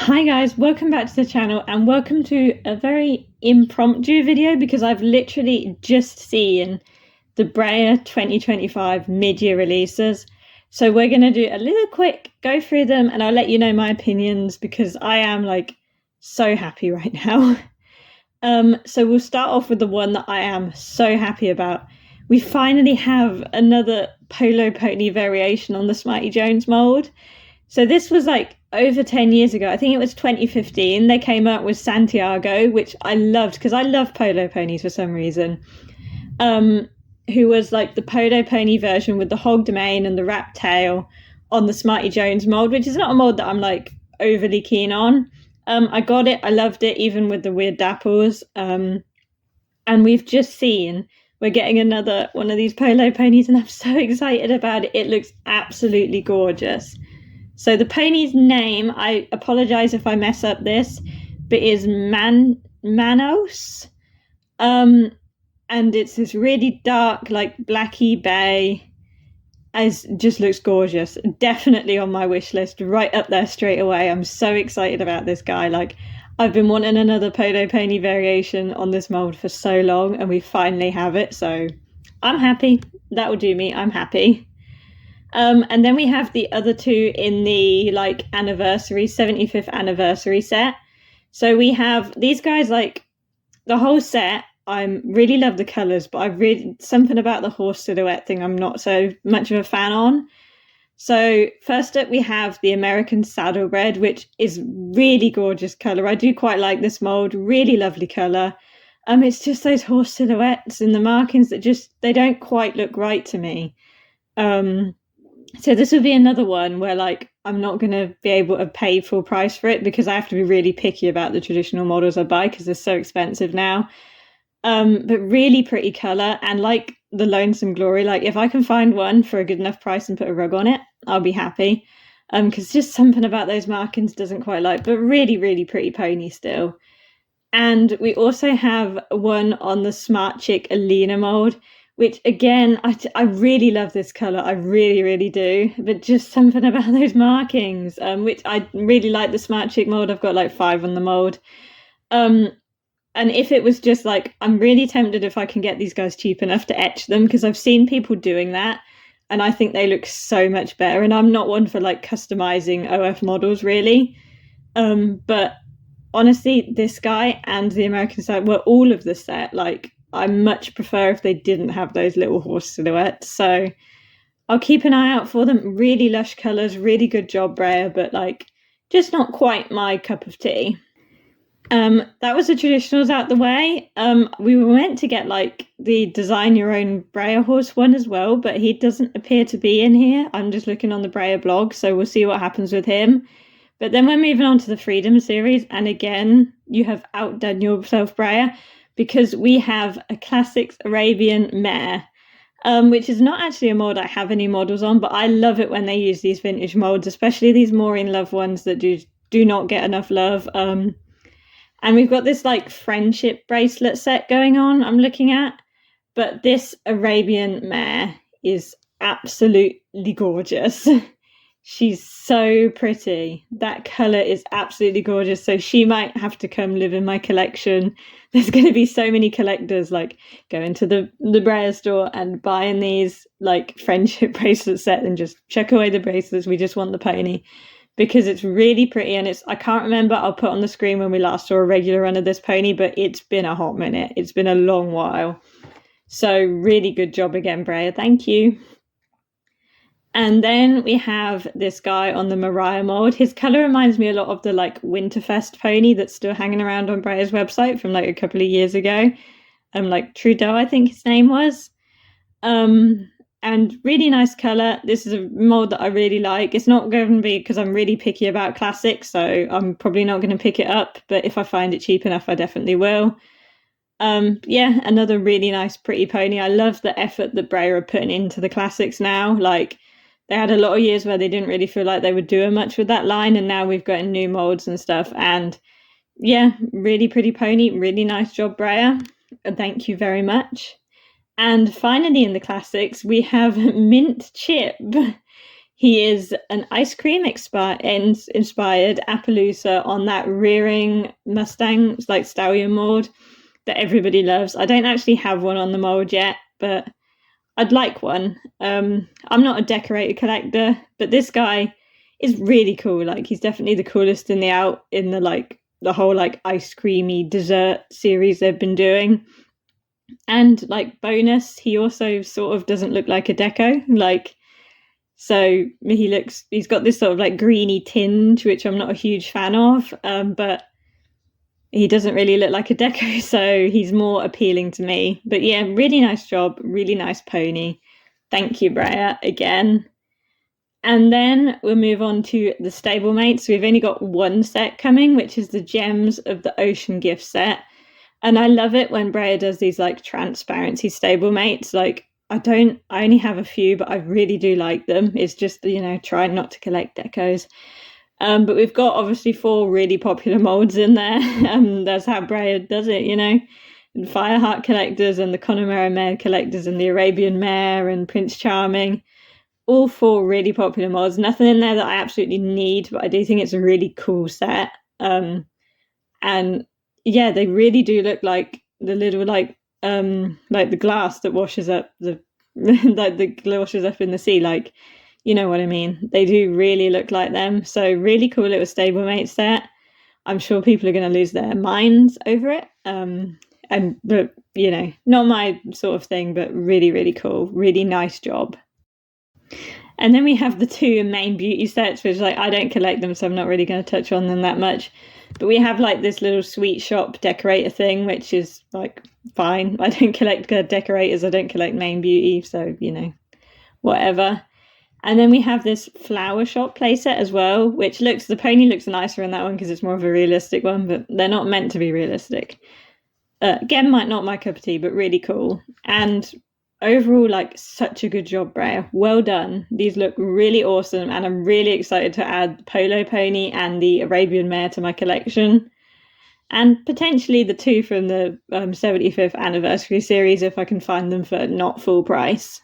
Hi guys, welcome back to the channel and welcome to a very impromptu video because I've literally just seen the Breyer 2025 mid-year releases. So we're going to do a little quick go through them and I'll let you know my opinions because I am like so happy right now. So we'll start off with the one that I am so happy about. We finally have another Polo Pony variation on the Smarty Jones mold. So this was like over 10 years ago. I think it was 2015. They came out with Santiago, which I loved because I love polo ponies for some reason. Who was like the polo pony version with the hogged mane and the wrapped tail on the Smarty Jones mold, which is not a mold that I'm like overly keen on. I got it. I loved it, even with the weird dapples. And we've just seen we're getting another one of these polo ponies and I'm so excited about it. It looks absolutely gorgeous. So the pony's name, I apologize if I mess up this, but is Manos. And it's this really dark, like blacky bay. It just looks gorgeous. Definitely on my wish list, right up there straight away. I'm so excited about this guy. Like, I've been wanting another Polo Pony variation on this mold for so long, and we finally have it. So I'm happy. That will do me. I'm happy. And then we have the other two in the like anniversary, 75th anniversary set. So we have these guys, like the whole set. I really love the colours, but I really something about the horse silhouette thing I'm not so much of a fan on. So first up we have the American Saddlebread, which is really gorgeous colour. I do quite like this mould, really lovely colour. It's just those horse silhouettes and the markings that just they don't quite look right to me. So this would be another one where like I'm not going to be able to pay full price for it because I have to be really picky about the traditional models I buy because they're so expensive now. But really pretty colour, and like the Lonesome Glory, like if I can find one for a good enough price and put a rug on it, I'll be happy. Because just something about those markings doesn't quite like, but really, really pretty pony still. And we also have one on the Smart Chick Alina mold, which again, I really love this colour. I really, really do. But just something about those markings, which I really like the Smart Chick mold. I've got like 5 on the mold. And if it was just like, I'm really tempted if I can get these guys cheap enough to etch them because I've seen people doing that and I think they look so much better. And I'm not one for like customizing OF models really. But honestly, this guy and the American side were all of the set. Like, I much prefer if they didn't have those little horse silhouettes. So I'll keep an eye out for them. Really lush colours, really good job, Breyer, but like just not quite my cup of tea. That was the traditionals out the way. We were meant to get like the design your own Breyer horse one as well, but he doesn't appear to be in here. I'm just looking on the Breyer blog, so we'll see what happens with him. But then we're moving on to the Freedom series, and again, you have outdone yourself, Breyer, because we have a Classics Arabian Mare, which is not actually a mold I have any models on, but I love it when they use these vintage molds, especially these more in love ones that do not get enough love. And we've got this like friendship bracelet set going on I'm looking at. But this Arabian Mare is absolutely gorgeous. She's so pretty. That colour is absolutely gorgeous. So she might have to come live in my collection. There's going to be so many collectors like going to the Breyer store and buying these like friendship bracelet set and just chuck away the bracelets. We just want the pony. Because it's really pretty and I can't remember, I'll put on the screen when we last saw a regular run of this pony, but it's been a hot minute. It's been a long while. So really good job again, Breyer. Thank you. And then we have this guy on the Mariah mold. His colour reminds me a lot of the like Winterfest pony that's still hanging around on Breyer's website from like a couple of years ago. Like Trudeau, I think his name was. And really nice colour. This is a mold that I really like. It's not going to be because I'm really picky about classics, so I'm probably not going to pick it up. But if I find it cheap enough, I definitely will. Yeah, another really nice, pretty pony. I love the effort that Breyer are putting into the classics now. Like, they had a lot of years where they didn't really feel like they were doing much with that line, and now we've got new molds and stuff. And yeah, really pretty pony. Really nice job, Breyer. Thank you very much. And finally in the classics, we have Mint Chip. He is an ice cream inspired Appaloosa on that rearing Mustang, like stallion mold that everybody loves. I don't actually have one on the mold yet, but I'd like one. I'm not a decorated collector, but this guy is really cool. Like, he's definitely the coolest in the whole like ice creamy dessert series they've been doing. And like bonus, he also sort of doesn't look like a deco. Like, so he's got this sort of like greeny tinge, which I'm not a huge fan of. But he doesn't really look like a deco, so he's more appealing to me. But yeah, really nice job, really nice pony. Thank you, Breyer, again. And then we'll move on to the Stablemates. We've only got one set coming, which is the Gems of the Ocean gift set. And I love it when Breyer does these like transparency Stablemates. Like, I only have a few, but I really do like them. It's just, trying not to collect decos. But we've got obviously 4 really popular molds in there. That's how Breyer does it, And Fireheart collectors and the Connemara Mare collectors and the Arabian Mare and Prince Charming. All 4 really popular molds. Nothing in there that I absolutely need, but I do think it's a really cool set. And yeah, they really do look like the little like the glass that washes up like the washes up in the sea, like, you know what I mean. They do really look like them. So really cool little Stablemate set. I'm sure people are going to lose their minds over it. But not my sort of thing, but really, really cool. Really nice job. And then we have the 2 main beauty sets, which like I don't collect them, so I'm not really going to touch on them that much. But we have like this little sweet shop decorator thing, which is like fine. I don't collect decorators. I don't collect main beauty, so whatever. And then we have this flower shop playset as well, which the pony looks nicer in that one because it's more of a realistic one, but they're not meant to be realistic. Again, not my cup of tea, but really cool. And overall, like, such a good job, Breyer. Well done. These look really awesome, and I'm really excited to add the Polo Pony and the Arabian Mare to my collection. And potentially the 2 from the 75th anniversary series if I can find them for not full price.